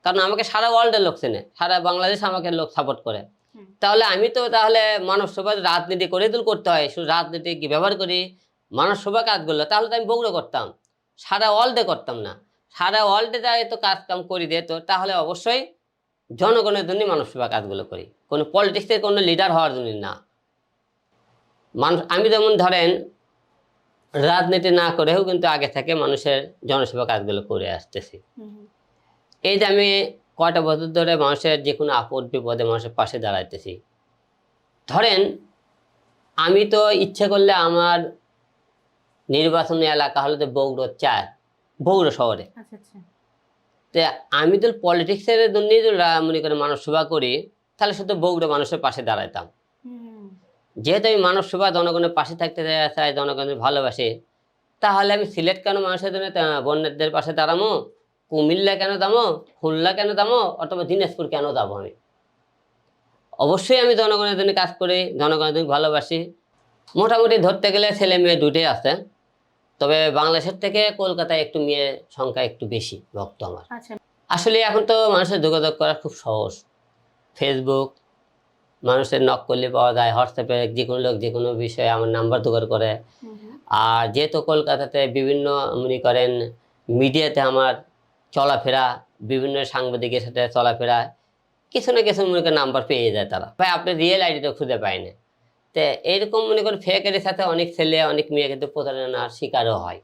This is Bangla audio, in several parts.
কারণ আমাকে সারা ওয়ার্ল্ডের লোক চেনে, সারা বাংলাদেশ আমাকে লোক সাপোর্ট করে। তাহলে আমি তো তাহলে মানব সেবা রাজনীতি করে তো করতে হয়, শুধু রাজনীতি কি ব্যবহার করি মানব সেবা কাজগুলো, তাহলে তো আমি বগুড়া করতাম, সারা ওয়ার্ল্ডে করতাম না। সারা ওয়ার্ল্ডে যাই তো কাজ কাম করি দিত, তাহলে অবশ্যই জনগণের জন্য মানব সেবা কাজগুলো করি, কোনো পলিটিক্সের কোনো লিডার হওয়ার জন্য না। মানুষ আমি যেমন ধরেন রাজনীতি না করেও কিন্তু আগে থেকে মানুষের জনসেবা কাজগুলো করে আসতেছি। এই যে আমি কয়টা বছর ধরে মানুষের যে কোনো আপদ বিপদে মানুষের পাশে দাঁড়াইতেছি। ধরেন আমি তো ইচ্ছে করলে আমার নির্বাচনী এলাকা হলো যে বগুড়া 4, বগুড়া শহরে। তো আমি তো পলিটিক্সের জন্যই মনে করেন মানব সেবা করি, তাহলে শুধু বগুড়া মানুষের পাশে দাঁড়াইতাম। যেহেতু আমি মানব সেবা জনগণের পাশে থাকতে চাই, জনগণের ভালোবাসি, তাহলে আমি সিলেট কেন মানুষের জন্য বন্যাদের পাশে দাঁড়াবো, কুমিল্লা কেন দামো, খুলনা কেন দামো, অথবা দিনাজপুর কেন যাবো? আমি অবশ্যই আমি জনগণের জন্য কাজ করি, জনগণের জন্য ভালোবাসি। মোটামুটি ধরতে গেলে ছেলে মেয়ে দুটোই আছে, তবে বাংলাদেশের থেকে কলকাতায় একটু মেয়ের সংখ্যা একটু বেশি ভক্ত আমার। আসলে এখন তো মানুষের যোগাযোগ করা খুব সহজ, ফেসবুক মানুষের নক করলে পাওয়া যায়, হোয়াটসঅ্যাপে যে কোনো লোক যে কোনো বিষয়ে আমার নাম্বার জোগাড় করে। আর যেহেতু কলকাতাতে বিভিন্ন মনে করেন মিডিয়াতে আমার চলাফেরা, বিভিন্ন সাংবাদিকের সাথে চলাফেরা, কিছু না কিছু মনে করেন নাম্বার পেয়ে যায় তারা, ভাই আপনি রিয়েল আইডিটা খুঁজে পায় না। তো এইরকম মনে করেন ফেক আইডির সাথে অনেক ছেলে অনেক মেয়ে কিন্তু প্রতারণার শিকারও হয়।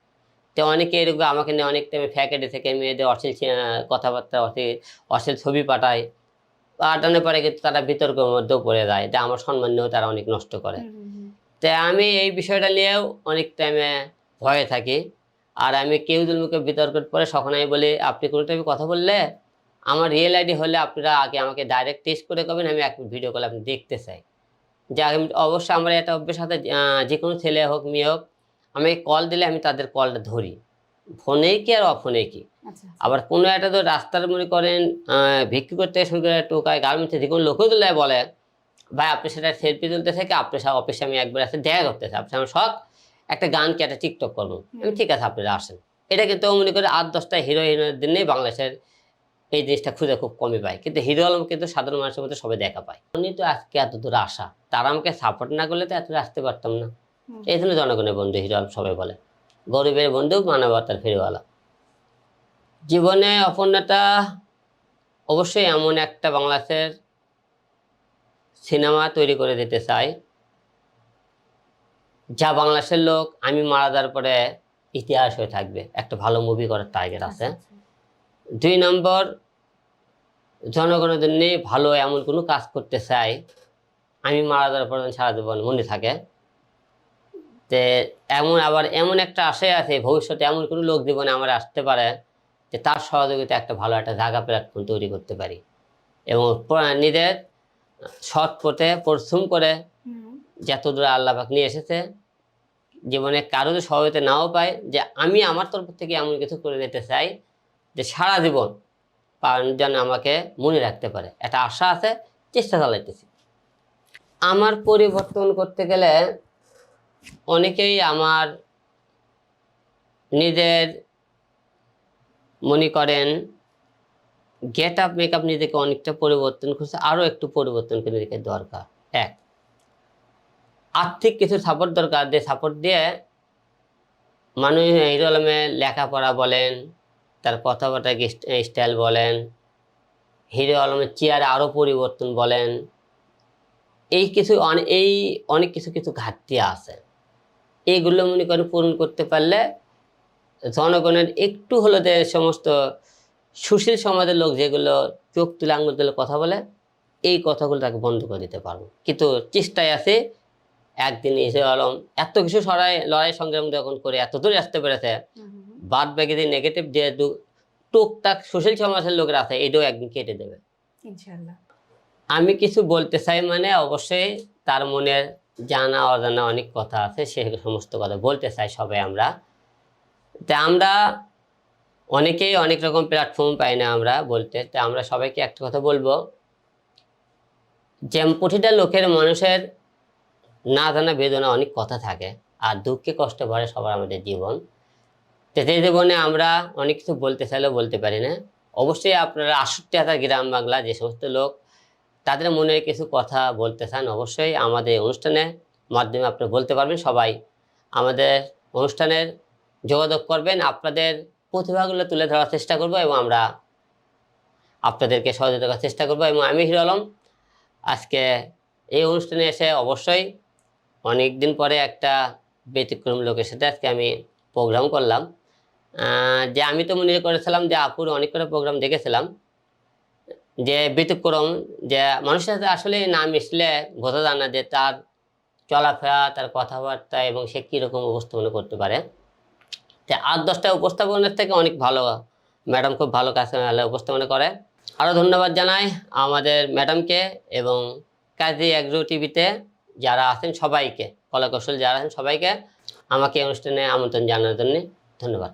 তো অনেকে এরকম আমাকে নিয়ে অনেক টাইমে ফেক আইডি থেকে মেয়েদের অশ্লীল কথাবার্তা, অশ্লীল ছবি পাঠায়, পাঠানোর পরে কিন্তু তারা বিতর্কের মধ্যেও পড়ে যায়, যে আমার সম্মান নিয়েও তারা অনেক নষ্ট করে। তো আমি এই বিষয়টা নিয়েও অনেক টাইমে ভয়ে থাকি। আর আমি কেউ যদি মুখে বিতর্কের পরে তখন আমি বলি আপনি কোনো টাইমে কথা বললে আমার রিয়েল আইডি হলে আপনারা আগে আমাকে ডাইরেক্ট টেস্ট করে করবেন, আমি এক ভিডিও কলে আপনি দেখতে চাই। যে আমি অবশ্যই আমার এটা অভ্যেস সাথে যে কোনো ছেলে হোক মেয়ে হোক, আমি কল দিলে আমি তাদের কলটা ধরি, ফোনে কি আর অফোনে কি। আবার কোনো একটা তো রাস্তার মনে করেন ভিক্ষি করতে শুরু করে টোকায় গার্মেন্টসে যে কোনো লোকও তুলে বলে ভাই আপনি সেটা সেলফি তুলতে থেকে আপনার সব অফিসে আমি একবার আসে দেখা করতে চাই, আপনি আমার শখ একটা গান কি একটা টিকটক করবো, আমি ঠিক আছে আপনারা আসেন। এটা কিন্তু মনে করে 8-10টা হিরো হিরোইনের দিনেই বাংলাদেশের এই জিনিসটা খুঁজে খুব কমই পায়, কিন্তু হিরো আলম কিন্তু সাধারণ মানুষের মধ্যে সবাই দেখা পায়। উনি তো আজকে এত দূর আসা, তারা আমাকে সাপোর্ট না করলে তো এত দূর আসতে পারতাম না। এই জন্য জনগণের বন্ধু হিরো আলম সবাই বলে, গরিবের বন্ধু মানবতার ফেরিওয়ালা। জীবনে অপূর্ণতা অবশ্যই এমন একটা বাংলাদেশের সিনেমা তৈরি করে দিতে চাই যা বাংলাদেশের লোক আমি মারা যাওয়ার পরে ইতিহাস হয়ে থাকবে, একটা ভালো মুভি করার টার্গেট আছে। 2 নম্বর, জনগণের জন্য ভালো এমন কোনো কাজ করতে চাই আমি মারা যাওয়ার পর সারা জীবন মনে থাকে। যে এমন একটা আশায় আছে ভবিষ্যতে এমন কোনো লোক জীবনে আমার আসতে পারে যে তার সহযোগিতা একটা ভালো একটা জায়গা প্ল্যাটফর্ম তৈরি করতে পারি, এবং নিজের সৎ পথে পরিশ্রম করে যত দূরে আল্লাহ পাক নিয়ে এসেছে, জীবনে কারো যদি সহযোগিতা নাও পায়, যে আমি আমার তরফ থেকে এমন কিছু করে যেতে চাই যে সারা জীবন যেন আমাকে মনে রাখতে পারে, একটা আশা আছে, চেষ্টা চালাইতেছি। আমার পরিবর্তন করতে গেলে অনেকেই আমার নিজের মনে করেন গেট আপ মেকআপ নিজেকে অনেকটা পরিবর্তন করছে, আরও একটু পরিবর্তন করে নিজেকে দরকার। এক, আর্থিক কিছু সাপোর্ট দরকার, যে সাপোর্ট দিয়ে মানুষ হিরো আলমের লেখাপড়া বলেন, তার কথাবার্তা স্টাইল বলেন, হিরো আলমের চেয়ারে আরও পরিবর্তন বলেন, এই অনেক কিছু ঘাটতি আছে। এইগুলো মনে করেন পূরণ করতে পারলে জনগণের একটু হলো যে সমস্ত সুশীল সমাজের লোক যেগুলো চোখ তুলে আঙুল তুলে কথা বলে, এই কথাগুলো তাকে বন্ধ করে দিতে পারবো। কিন্তু চেষ্টায় আছে, একদিন হিরো আলম এত কিছু লড়াই সংগ্রাম যখন করে এত দূরে আসতে পেরেছে, বাদ বাকি যে নেগেটিভ যে টুকটাক সুশীল সমাজের লোকের আছে এটাও একদিন কেটে দেবে ইনশাআল্লাহ। আমি কিছু বলতে চাই মানে অবশ্যই তার মনের জানা অজানা অনেক কথা আছে, সে সমস্ত কথা বলতে চাই সবাই আমরা। তা আমরা অনেকেই অনেক রকম প্ল্যাটফর্ম পাই না আমরা বলতে, তা আমরা সবাইকে একটা কথা বলবো যে প্রতিটা লোকের মানুষের না জানা বেদনা অনেক কথা থাকে, আর দুঃখে কষ্ট ভরে সবার আমাদের জীবন। তো সেই জীবনে আমরা অনেক কিছু বলতে চাইলেও বলতে পারি না, অবশ্যই আপনারা 68,000 গ্রাম বাংলা যে সমস্ত লোক তাদের মনে কিছু কথা বলতে চান, অবশ্যই আমাদের অনুষ্ঠানের মাধ্যমে আপনি বলতে পারবেন। সবাই আমাদের অনুষ্ঠানের যোগাযোগ করবেন, আপনাদের প্রতিভাগুলো তুলে ধরার চেষ্টা করব এবং আমরা আপনাদেরকে সহযোগিতা করার চেষ্টা করব। এবং আমি হিরো আলম আজকে এই অনুষ্ঠানে এসে অবশ্যই অনেক দিন পরে একটা ব্যতিক্রম লোকের সাথে আজকে আমি প্রোগ্রাম করলাম। যে আমি তো মনে করেছিলাম যে আপুর অনেক করে প্রোগ্রাম দেখেছিলাম, যে ব্যতিক্রম, যে মানুষের সাথে আসলে না মিশলে বোঝা যায় না যে তার চলাফেরা, তার কথাবার্তা এবং সে কীরকম উপস্থাপনা করতে পারে। যে 8-10টা উপস্থাপনের থেকে অনেক ভালো, ম্যাডাম খুব ভালো কাজ উপস্থাপনা করে। আরও ধন্যবাদ জানাই আমাদের ম্যাডামকে এবং কাজী এগ্রো টিভিতে যারা আছেন সবাইকে, কলাকৌশল যারা আছেন সবাইকে আমাকে অনুষ্ঠানে আমন্ত্রণ জানানোর জন্য ধন্যবাদ।